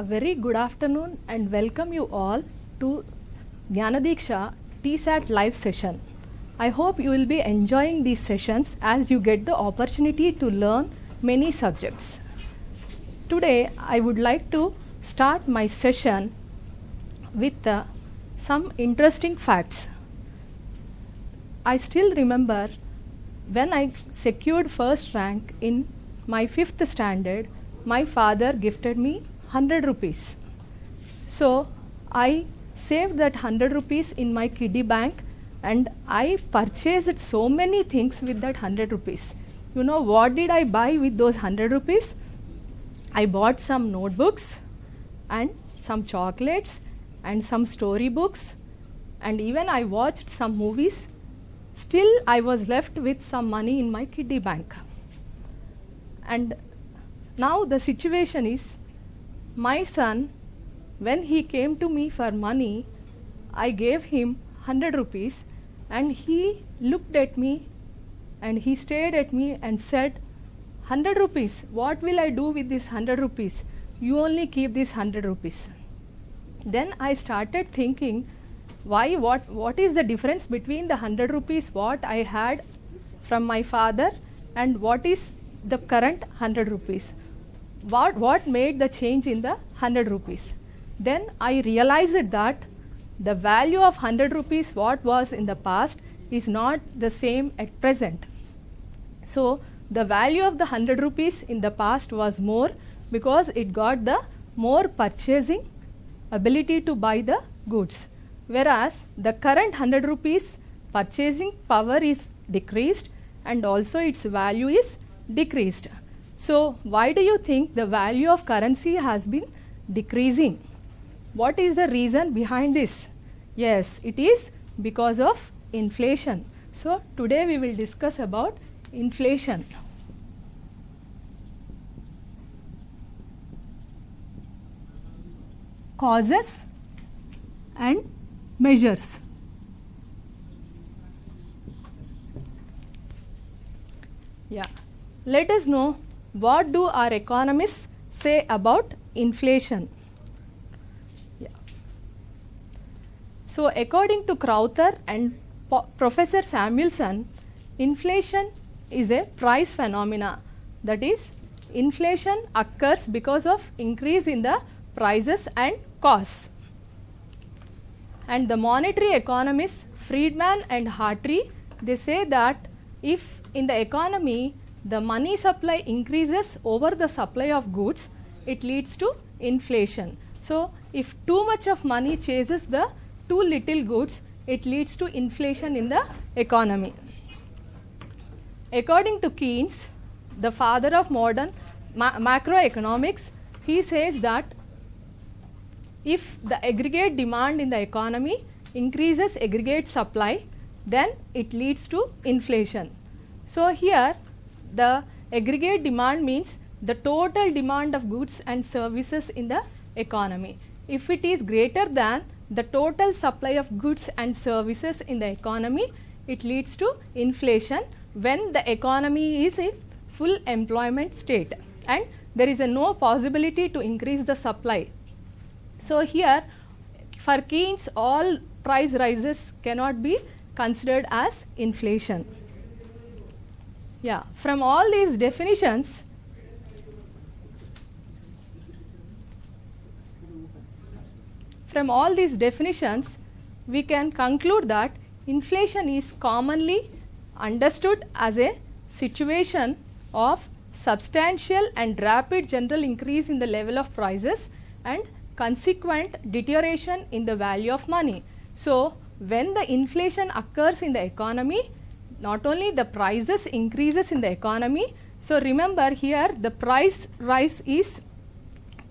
A very good afternoon and welcome you all to Jnanadiksha TSAT live session. I hope you will be enjoying these sessions as you get the opportunity to learn many subjects. Today I would like to start my session with some interesting facts. I still remember when I secured first rank in my 5th standard, my father gifted me 100 rupees. So I saved that 100 rupees in my kiddie bank and I purchased so many things with that 100 rupees. You know what did I buy with those 100 rupees? I bought some notebooks and some chocolates and some storybooks, and even I watched some movies. Still I was left with some money in my kiddie bank. And now the situation is, my son, when he came to me for money, I gave him 100 rupees and he looked at me and he stared at me and said, 100 rupees, what will I do with this 100 rupees? You only keep this 100 rupees. Then I started thinking, what is the difference between the 100 rupees what I had from my father and what is the current 100 rupees? What made the change in the 100 rupees? Then I realized that the value of 100 rupees what was in the past is not the same at present. So the value of the 100 rupees in the past was more because it got the more purchasing ability to buy the goods, whereas the current 100 rupees purchasing power is decreased and also its value is decreased. So why do you think the value of currency has been decreasing? What is the reason behind this? Yes, it is because of inflation. So today we will discuss about inflation. Causes and measures. Yeah, let us know what do our economists say about inflation. Yeah. So according to Crowther and Professor Samuelson, inflation is a price phenomena. That is, inflation occurs because of increase in the prices and costs. And the monetary economists Friedman and Hartree, they say that if in the economy the money supply increases over the supply of goods, it leads to inflation. So if too much of money chases the too little goods, it leads to inflation in the economy. According to Keynes, the father of modern macroeconomics, he says that if the aggregate demand in the economy increases aggregate supply, then it leads to inflation. So here the aggregate demand means the total demand of goods and services in the economy. If it is greater than the total supply of goods and services in the economy, it leads to inflation when the economy is in full employment state and there is no possibility to increase the supply. So here for Keynes, all price rises cannot be considered as inflation. Yeah, from all these definitions, we can conclude that inflation is commonly understood as a situation of substantial and rapid general increase in the level of prices and consequent deterioration in the value of money. So when the inflation occurs in the economy, not only the prices increases in the economy, so remember here the price rise is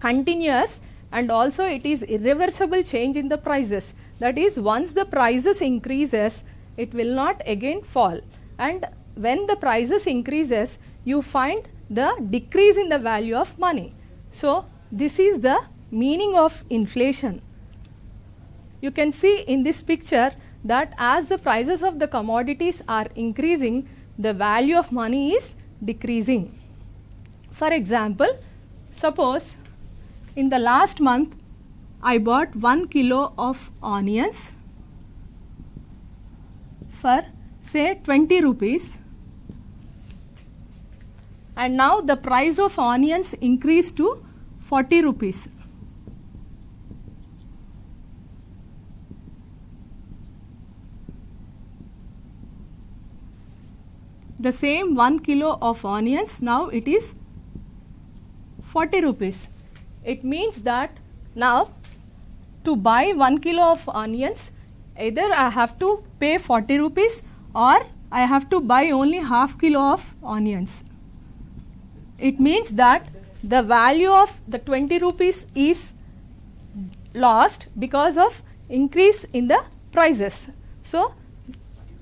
continuous and also it is irreversible change in the prices. That is, once the prices increases, it will not again fall, and when the prices increases, you find the decrease in the value of money. So this is the meaning of inflation. You can see in this picture that as the prices of the commodities are increasing, the value of money is decreasing. For example, suppose in the last month I bought 1 kilo of onions for say 20 rupees, and now the price of onions increased to 40 rupees. The same 1 kilo of onions, now it is 40 rupees. It means that now to buy 1 kilo of onions, either I have to pay 40 rupees or I have to buy only half kilo of onions. It means that the value of the 20 rupees is lost because of increase in the prices. So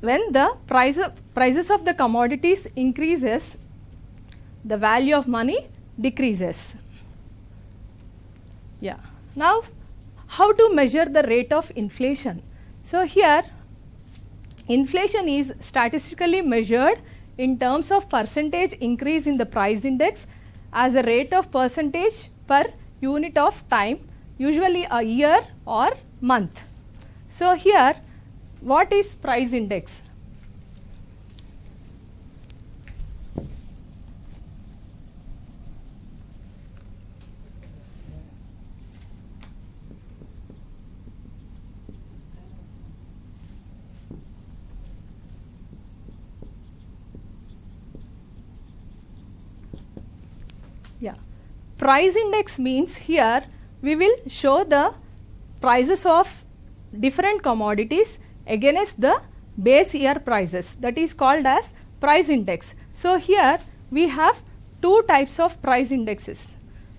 when the prices of the commodities increases, the value of money decreases. Yeah. Now, how to measure the rate of inflation? So here, inflation is statistically measured in terms of percentage increase in the price index as a rate of percentage per unit of time, usually a year or month. So here, what is price index? Yeah, price index means here we will show the prices of different commodities against the base year prices, that is called as price index. So here we have two types of price indexes.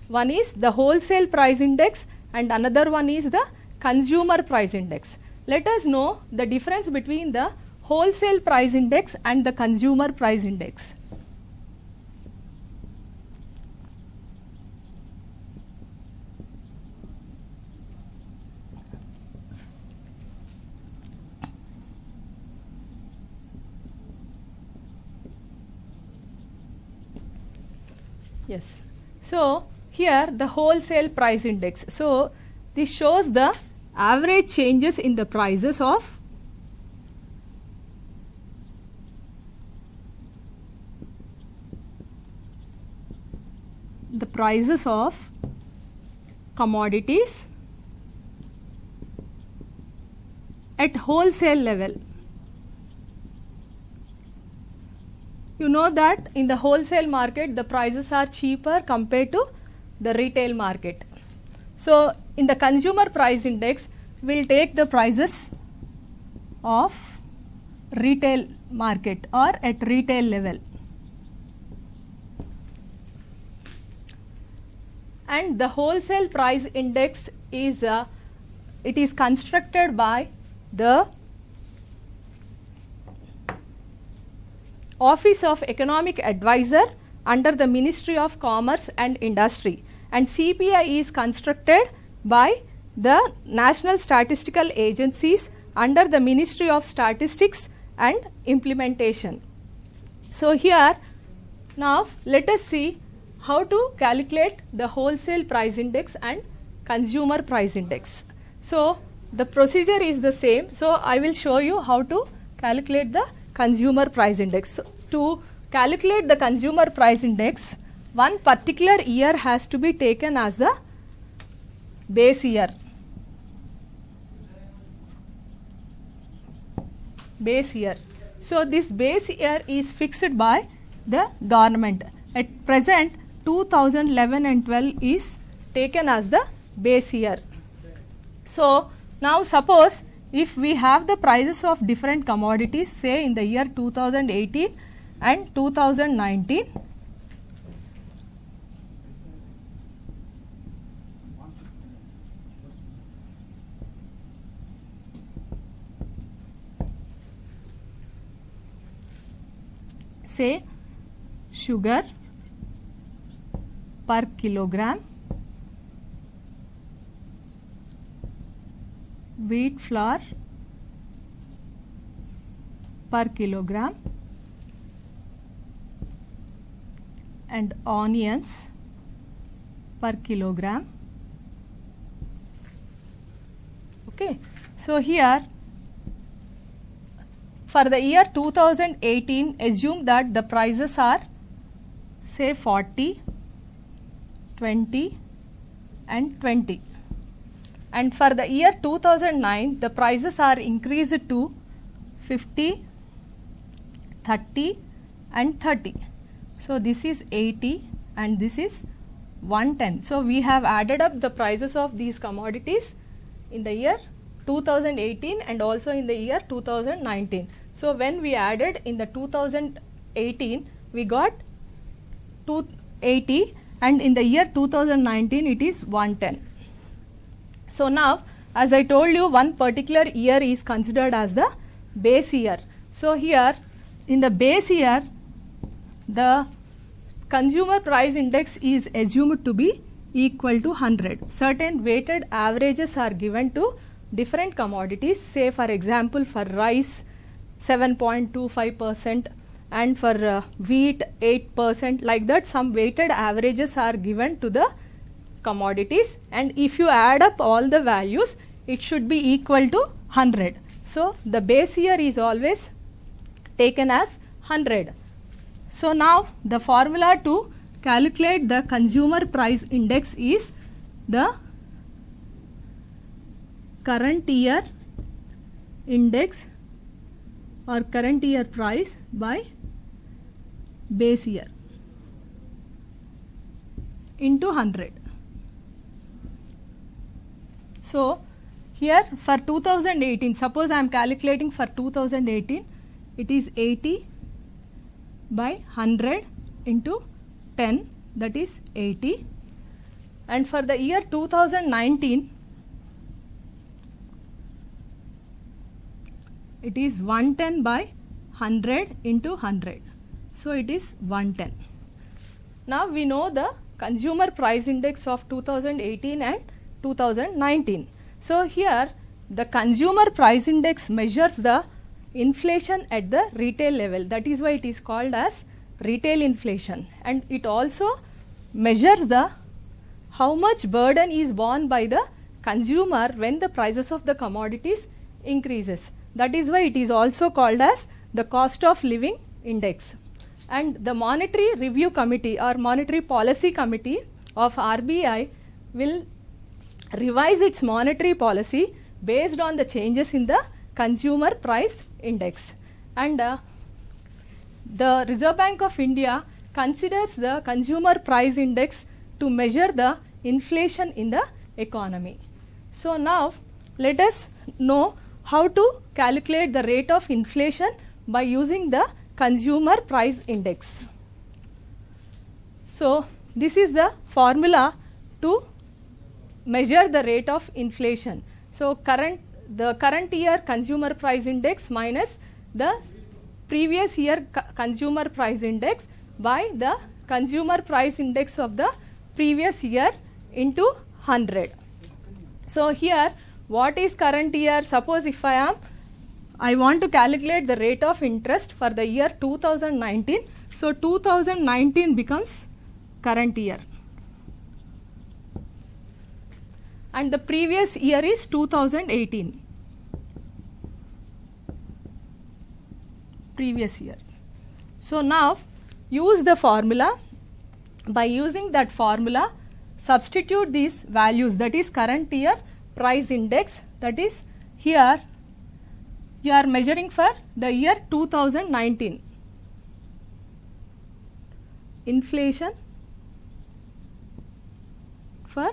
One is the wholesale price index and another one is the consumer price index. Let us know the difference between the wholesale price index and the consumer price index. Yes. So here the wholesale price index. So this shows the average changes in the prices of commodities at wholesale level. You know that in the wholesale market the prices are cheaper compared to the retail market. So in the consumer price index we will take the prices of retail market or at retail level. And the wholesale price index is it is constructed by the Office of Economic Advisor under the Ministry of Commerce and Industry, and CPI is constructed by the National Statistical Agencies under the Ministry of Statistics and Implementation. So here now let us see how to calculate the wholesale price index and consumer price index. So the procedure is the same. So I will show you how to calculate the consumer price index. So to calculate the consumer price index, one particular year has to be taken as the base year. Base year. So this base year is fixed by the government. At present 2011 and 12 is taken as the base year. So now suppose if we have the prices of different commodities, say in the year 2018 and 2019, say sugar per kilogram, wheat flour per kilogram, and onions per kilogram. Okay, so here for the year 2018, assume that the prices are say 40, 20 and 20. And for the year 2009, the prices are increased to 50, 30 and 30. So this is 80 and this is 110. So we have added up the prices of these commodities in the year 2018 and also in the year 2019. So when we added in the 2018, we got 280 and in the year 2019 it is 110. So now, as I told you, one particular year is considered as the base year. So here in the base year, the consumer price index is assumed to be equal to 100. Certain weighted averages are given to different commodities. Say for example, for rice 7.25% and for wheat 8%, like that some weighted averages are given to the commodities, and if you add up all the values, it should be equal to 100. So the base year is always taken as 100. So now the formula to calculate the consumer price index is the current year index or current year price by base year into 100. So here for 2018, suppose I am calculating for 2018, it is 80 by 100 into 10, that is 80. And for the year 2019, it is 110 by 100 into 100. So it is 110. Now we know the consumer price index of 2018 and 2019. So here the consumer price index measures the inflation at the retail level. That is why it is called as retail inflation, and it also measures the how much burden is borne by the consumer when the prices of the commodities increases. That is why it is also called as the cost of living index. And the Monetary Review Committee or Monetary Policy Committee of RBI will revise its monetary policy based on the changes in the consumer price index. And the Reserve Bank of India considers the consumer price index to measure the inflation in the economy. So now let us know how to calculate the rate of inflation by using the consumer price index. So this is the formula to measure the rate of inflation. So the current year consumer price index minus the previous year consumer price index by the consumer price index of the previous year into 100. So here what is current year? Suppose if I want to calculate the rate of interest for the year 2019. So 2019 becomes current year. And the previous year is 2018. Previous year. So now use the formula. By using that formula, substitute these values, that is current year price index, that is here you are measuring for the year 2019. Inflation for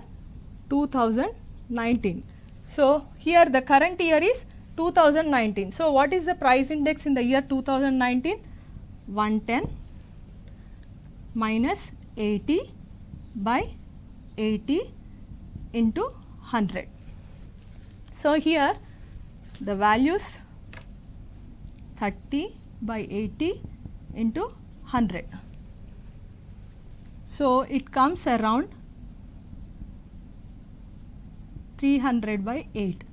2019. So here the current year is 2019. So what is the price index in the year 2019? 110 minus 80 by 80 into 100. So here the values 30 by 80 into 100. So it comes around 300 by 8.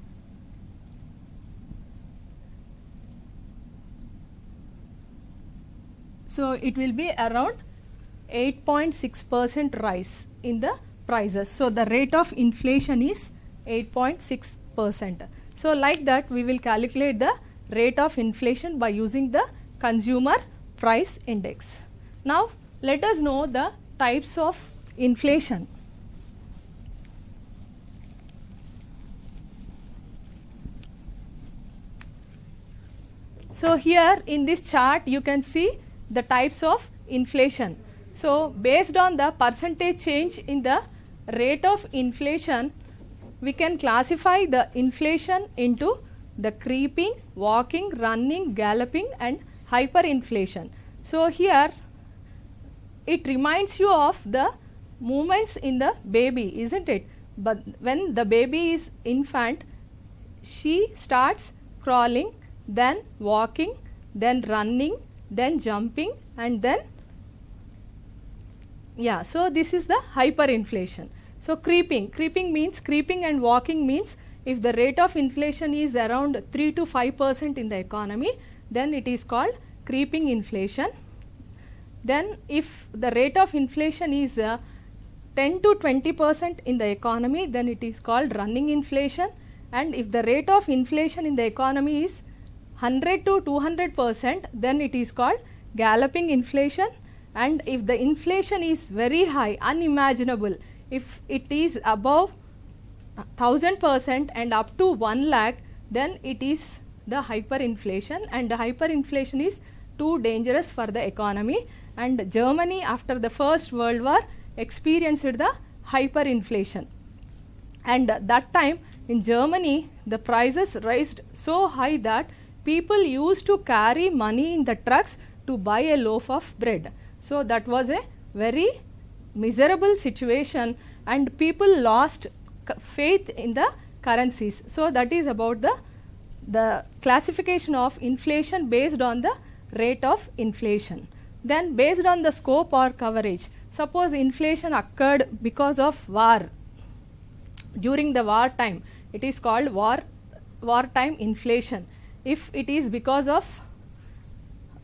So it will be around 8.6% rise in the prices. So the rate of inflation is 8.6%. So like that we will calculate the rate of inflation by using the consumer price index. Now let us know the types of inflation. So here in this chart you can see the types of inflation. So based on the percentage change in the rate of inflation, we can classify the inflation into the creeping, walking, running, galloping and hyperinflation. So here it reminds you of the movements in the baby, isn't it? But when the baby is infant, she starts crawling, then walking, then running, then jumping and then so this is the hyperinflation. So creeping means, creeping and walking means if the rate of inflation is around 3 to 5% in the economy, then it is called creeping inflation. Then if the rate of inflation is 10 to 20% in the economy, then it is called running inflation. And if the rate of inflation in the economy is 100 to 200%, then it is called galloping inflation. And if the inflation is very high, unimaginable, if it is above 1000% and up to 1 lakh, then it is the hyperinflation, and the hyperinflation is too dangerous for the economy. And Germany after the First World War experienced the hyperinflation, and that time in Germany the prices raised so high that people used to carry money in the trucks to buy a loaf of bread. So that was a very miserable situation and people lost faith in the currencies. So that is about the classification of inflation based on the rate of inflation. Then based on the scope or coverage, suppose inflation occurred because of war, during the war time, it is called wartime inflation. If it is because of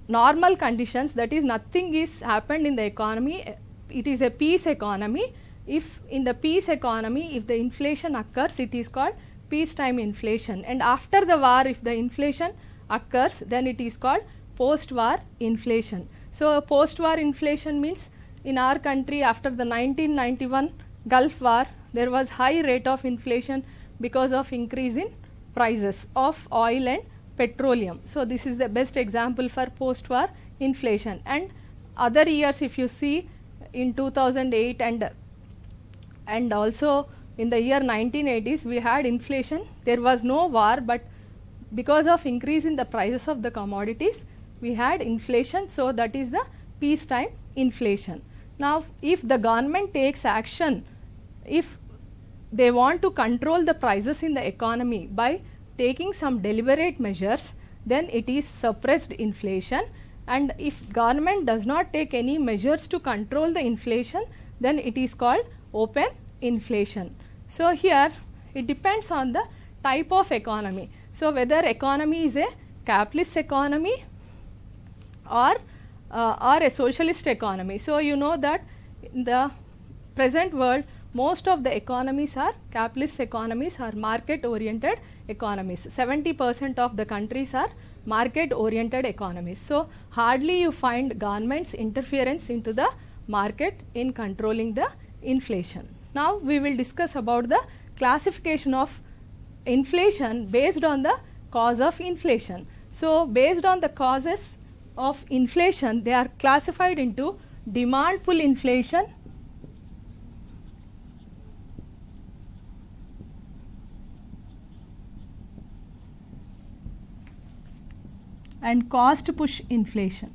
normal conditions, that is nothing is happened in the economy, it is a peace economy. If in the peace economy, if the inflation occurs, it is called peacetime inflation. And after the war, if the inflation occurs, then it is called post-war inflation. So post-war inflation means in our country after the 1991 Gulf War, there was high rate of inflation because of increase in prices of oil and petroleum. So this is the best example for post-war inflation. And other years, if you see in 2008 and also in the year 1980s, we had inflation. There was no war, but because of increase in the prices of the commodities, we had inflation. So that is the peacetime inflation. Now if the government takes action, if they want to control the prices in the economy by taking some deliberate measures, then it is suppressed inflation. And if government does not take any measures to control the inflation, then it is called open inflation. So here it depends on the type of economy. So whether economy is a capitalist economy or a socialist economy. So you know that in the present world, most of the economies are capitalist economies or market oriented economies. 70% of the countries are market oriented economies. So hardly you find government's interference into the market in controlling the inflation. Now we will discuss about the classification of inflation based on the cause of inflation. So based on the causes of inflation, they are classified into demand pull inflation, and cost push inflation.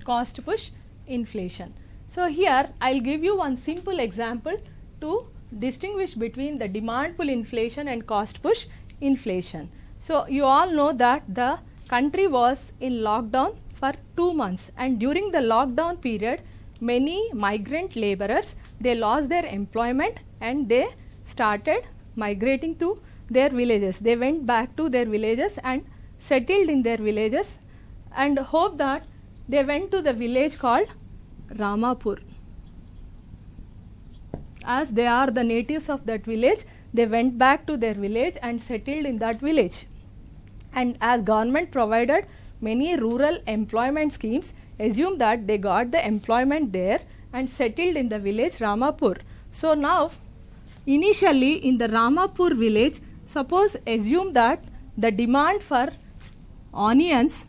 Cost push inflation. So here I will give you one simple example to distinguish between the demand pull inflation and cost push inflation. So you all know that the country was in lockdown for 2 months, and during the lockdown period many migrant laborers, they lost their employment and they started migrating to their villages. They went back to their villages and settled in their villages, and hope that they went to the village called Ramapur. as they are the natives of that village, they went back to their village and settled in that village. And as government provided many rural employment schemes, assume that they got the employment there and settled in the village Ramapur. So now initially in the Ramapur village, suppose assume that the demand for onions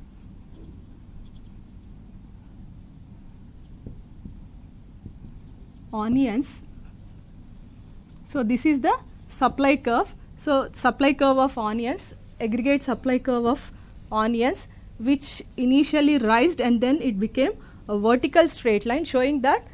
so this is the supply curve. So supply curve of onions, aggregate supply curve of onions, which initially rised and then it became a vertical straight line, showing that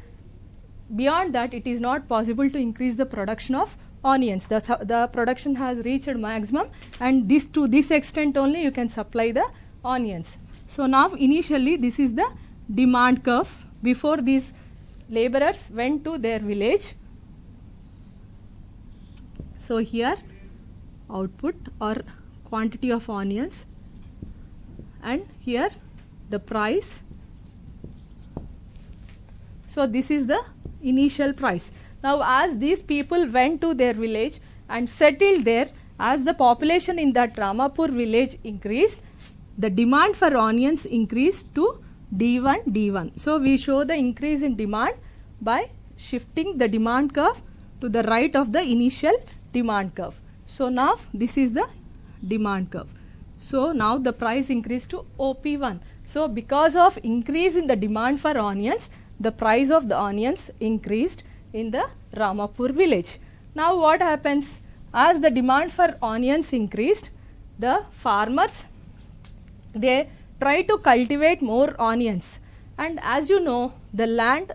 beyond that it is not possible to increase the production of onions. The production has reached maximum, and this to this extent only you can supply the onions. So now initially this is the demand curve before these laborers went to their village. So here output or quantity of onions, and here the price. So this is the initial price. Now as these people went to their village and settled there, as the population in that Ramapur village increased, the demand for onions increased to D1. So we show the increase in demand by shifting the demand curve to the right of the initial demand curve. So now this is the demand curve. So now the price increased to OP1. So because of increase in the demand for onions, the price of the onions increased in the Ramapur village. Now what happens? As the demand for onions increased, the farmers, they try to cultivate more onions, and as you know the land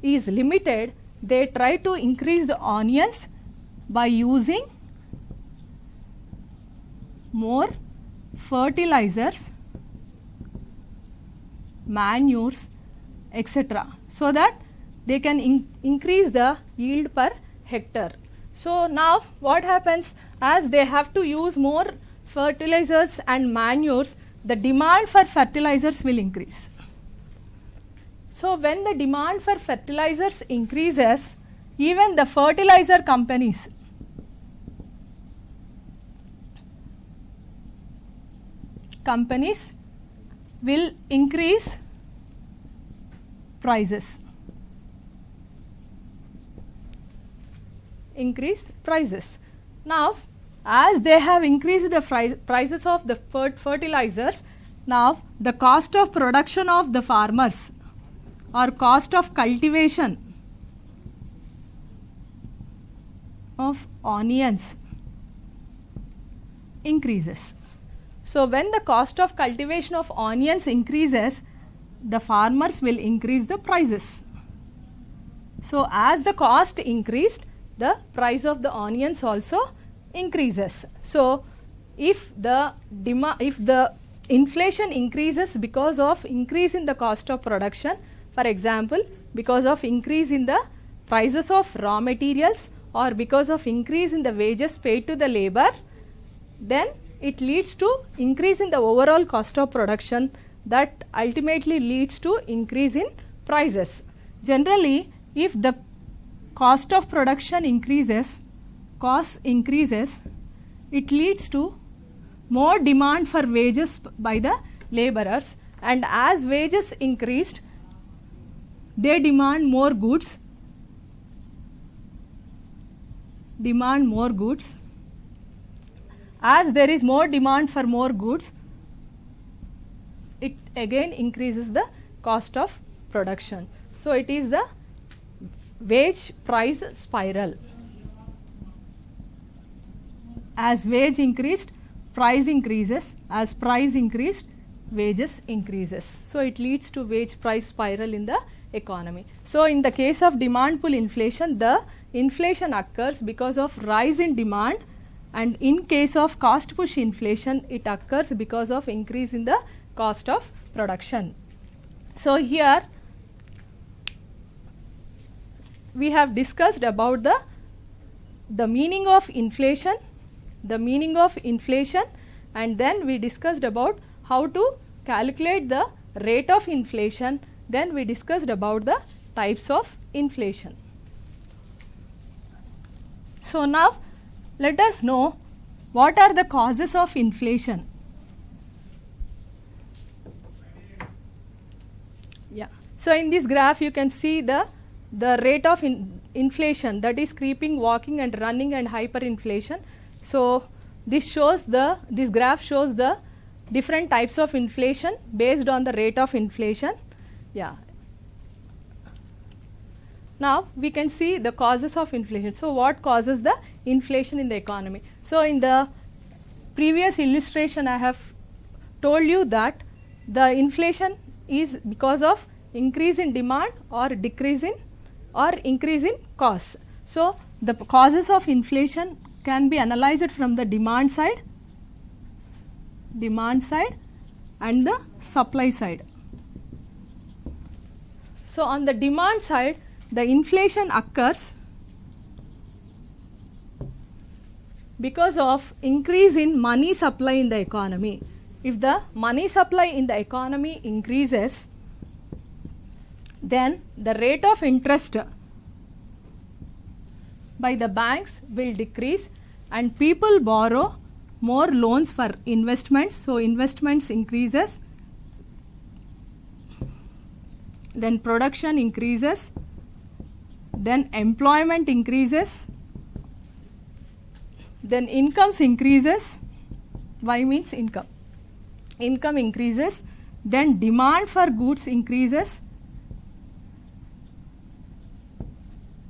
is limited, they try to increase the onions by using more fertilizers, manures, etc., so that they can increase the yield per hectare. So now what happens? As they have to use more fertilizers and manures, the demand for fertilizers will increase. So when the demand for fertilizers increases, even the fertilizer companies will increase prices. Now as they have increased the prices of the fertilizers, now the cost of production of the farmers or cost of cultivation of onions increases. So when the cost of cultivation of onions increases, the farmers will increase the prices. So as the cost increased, the price of the onions also increases. So if the inflation increases because of increase in the cost of production, for example because of increase in the prices of raw materials or because of increase in the wages paid to the labor, then it leads to increase in the overall cost of production, that ultimately leads to increase in prices. Generally, if the cost of production increases, it leads to more demand for wages by the laborers, and as wages increased, they demand more goods. As there is more demand for more goods, it again increases the cost of production. So it is the wage price spiral. As wage increased, price increases. As price increased, wages increases. So it leads to wage price spiral in the economy. So in the case of demand pull inflation, the inflation occurs because of rise in demand, and in case of cost push inflation, it occurs because of increase in the cost of production. So here we have discussed about the meaning of inflation, and then we discussed about how to calculate the rate of inflation. Then we discussed about the types of inflation. So now let us know what are the causes of inflation. Yeah. So in this graph you can see the rate of inflation, that is creeping, walking and running and hyperinflation. So this graph shows the different types of inflation based on the rate of inflation. Yeah. Now we can see the causes of inflation. So what causes the inflation in the economy? So in the previous illustration I have told you that the inflation is because of increase in demand or decrease in or increase in costs. So the causes of inflation can be analyzed from the demand side and the supply side. So on the demand side, the inflation occurs because of increase in money supply in the economy. If the money supply in the economy increases, then the rate of interest by the banks will decrease and people borrow more loans for investments. So investments increases, then production increases, then employment increases, then incomes increases. Y means income. Income increases, then demand for goods increases,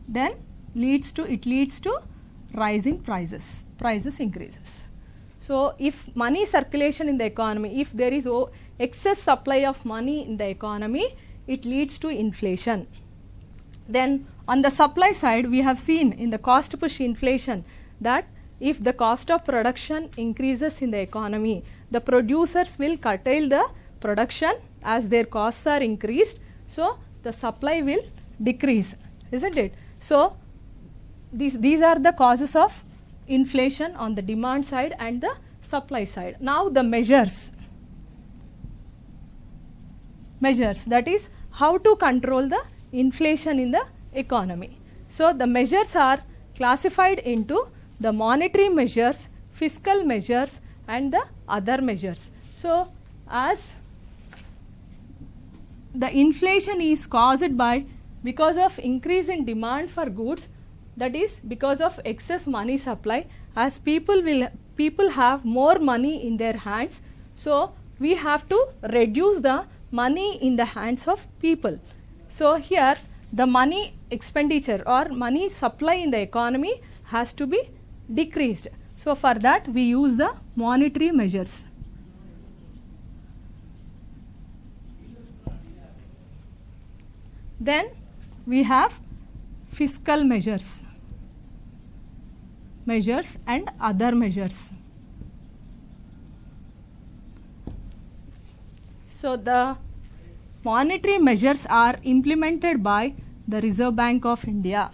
then it leads to rising prices. Prices increases. So if money circulation in the economy, if there is excess supply of money in the economy, it leads to inflation. Then on the supply side, we have seen in the cost push inflation that if the cost of production increases in the economy, the producers will curtail the production as their costs are increased. So the supply will decrease, isn't it? So these are the causes of inflation on the demand side and the supply side. Now the measures, that is how to control the inflation in the economy. So the measures are classified into the monetary measures, fiscal measures and the other measures. So as the inflation is caused because of increase in demand for goods, that is because of excess money supply, as people have more money in their hands, so we have to reduce the money in the hands of people. So here the money expenditure or money supply in the economy has to be decreased. So for that we use the monetary measures. Then we have fiscal measures and other measures. So the monetary measures are implemented by the Reserve Bank of India.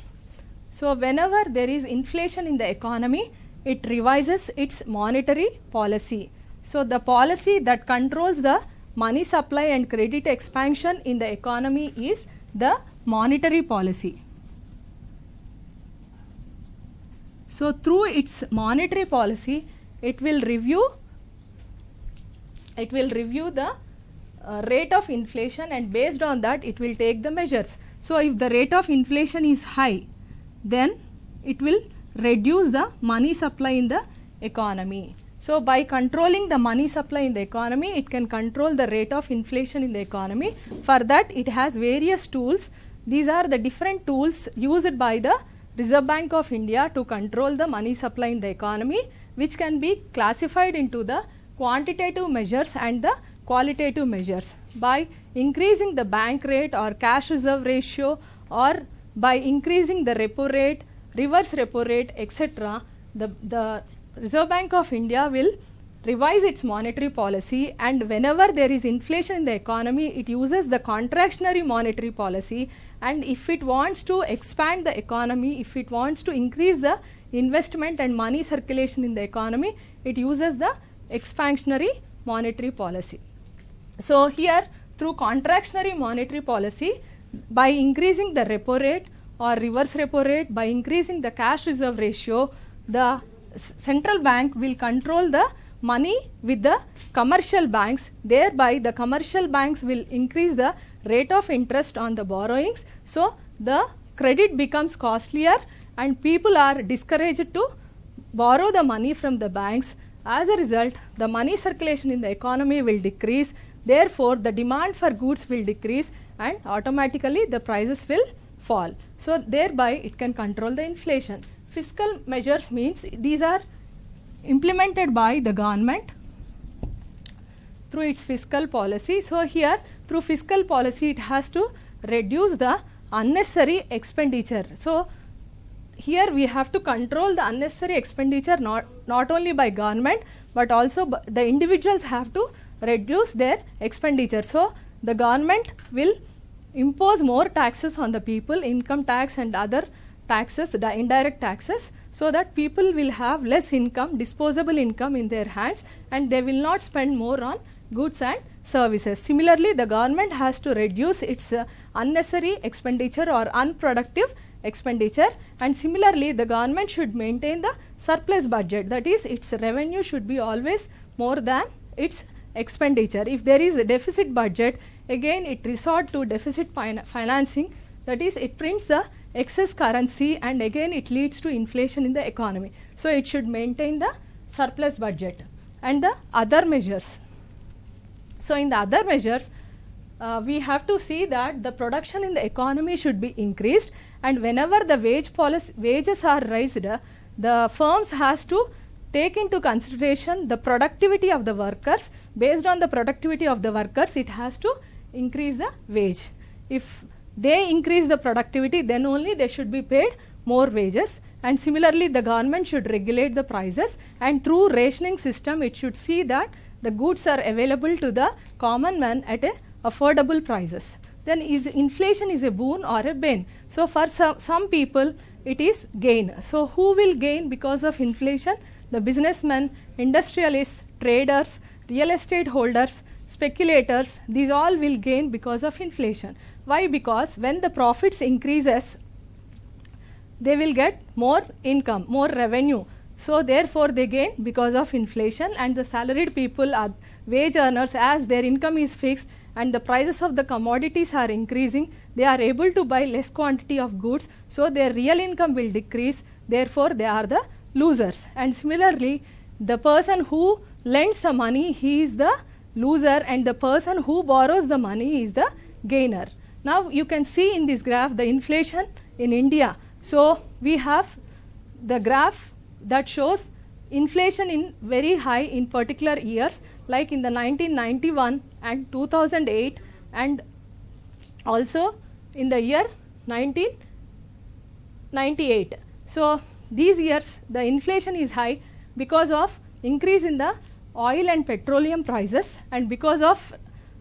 So whenever there is inflation in the economy, it revises its monetary policy. So the policy that controls the money supply and credit expansion in the economy is the monetary policy. So through its monetary policy, it will review the rate of inflation, and based on that it will take the measures. So if the rate of inflation is high, then it will reduce the money supply in the economy. So by controlling the money supply in the economy, it can control the rate of inflation in the economy. For that it has various tools. These are the different tools used by the Reserve Bank of India to control the money supply in the economy, which can be classified into the quantitative measures and the qualitative measures. By increasing the bank rate or cash reserve ratio, or by increasing the repo rate, reverse repo rate, etc., the Reserve Bank of India will revise its monetary policy, and whenever there is inflation in the economy, it uses the contractionary monetary policy, and if it wants to expand the economy, if it wants to increase the investment and money circulation in the economy, it uses the expansionary monetary policy. So here through contractionary monetary policy, by increasing the repo rate or reverse repo rate, by increasing the cash reserve ratio, the central bank will control the money with the commercial banks. Thereby, the commercial banks will increase the rate of interest on the borrowings. So, the credit becomes costlier and people are discouraged to borrow the money from the banks. As a result, the money circulation in the economy will decrease. Therefore, the demand for goods will decrease and automatically the prices will fall. So, thereby it can control the inflation. Fiscal measures means these are implemented by the government through its fiscal policy. So, here through fiscal policy it has to reduce the unnecessary expenditure. So, here we have to control the unnecessary expenditure not only by government but also the individuals have to reduce their expenditure. So, the government will impose more taxes on the people, income tax and other taxes, the indirect taxes, so that people will have less income, disposable income in their hands, and they will not spend more on goods and services. Similarly, the government has to reduce its unnecessary expenditure or unproductive expenditure, and similarly the government should maintain the surplus budget, that is its revenue should be always more than its expenditure. If there is a deficit budget, again it resort to deficit financing, that is it prints the excess currency and again it leads to inflation in the economy. So, it should maintain the surplus budget. And the other measures. So, in the other measures, we have to see that the production in the economy should be increased, and whenever the wages are raised, the firms has to take into consideration the productivity of the workers. Based on the productivity of the workers, it has to increase the wage. If they increase the productivity, then only they should be paid more wages. And similarly, the government should regulate the prices, and through rationing system it should see that the goods are available to the common man at a affordable prices. Then is inflation is a boon or a bane? So, for some people it is gain. So, who will gain because of inflation? The businessmen, industrialists, traders, real estate holders, speculators, these all will gain because of inflation. Why? Because when the profits increases, they will get more income, more revenue. So, therefore, they gain because of inflation, and the salaried people are wage earners, as their income is fixed and the prices of the commodities are increasing, they are able to buy less quantity of goods. So, their real income will decrease, therefore, they are the losers. And similarly, the person who lends the money, he is the loser, and the person who borrows the money is the gainer. Now, you can see in this graph the inflation in India. So, we have the graph that shows inflation in very high in particular years, like in the 1991 and 2008, and also in the year 1998. So, these years the inflation is high because of increase in the oil and petroleum prices, and because of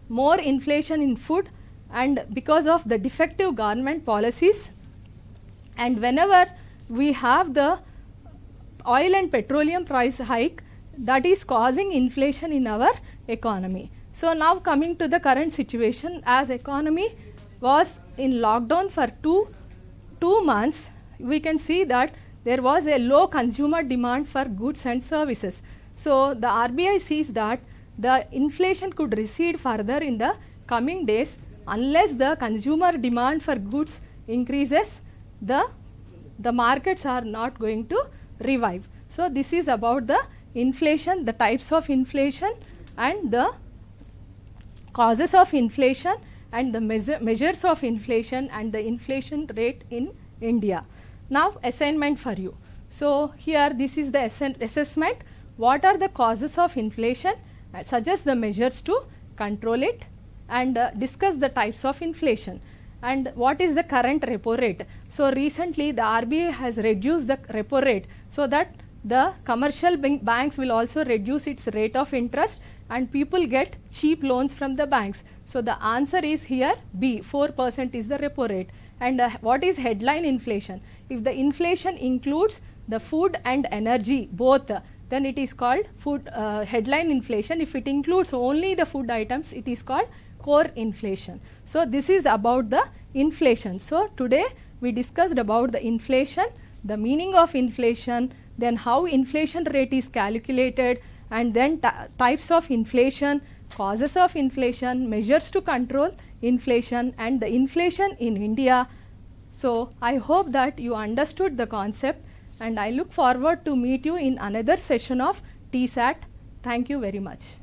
more inflation in food, and because of the defective government policies. And whenever we have the oil and petroleum price hike, that is causing inflation in our economy. So, now coming to the current situation, as economy was in lockdown for two months, we can see that there was a low consumer demand for goods and services. So, the RBI sees that the inflation could recede further in the coming days unless the consumer demand for goods increases, the markets are not going to revive. So, this is about the inflation, the types of inflation and the causes of inflation and the measures of inflation and the inflation rate in India. Now, assignment for you. So, here this is the assessment. What are the causes of inflation? Suggest the measures to control it, and discuss the types of inflation. And what is the current repo rate? So, recently the RBI has reduced the repo rate, so that the commercial banks will also reduce its rate of interest and people get cheap loans from the banks. So, the answer is here B, 4% is the repo rate. And what is headline inflation? If the inflation includes the food and energy both, then it is called food headline inflation. If it includes only the food items, it is called core inflation. So, this is about the inflation. So, today we discussed about the inflation, the meaning of inflation, then how inflation rate is calculated, and then types of inflation, causes of inflation, measures to control inflation, and the inflation in India. So I hope that you understood the concept, and I look forward to meet you in another session of TSAT. Thank you very much.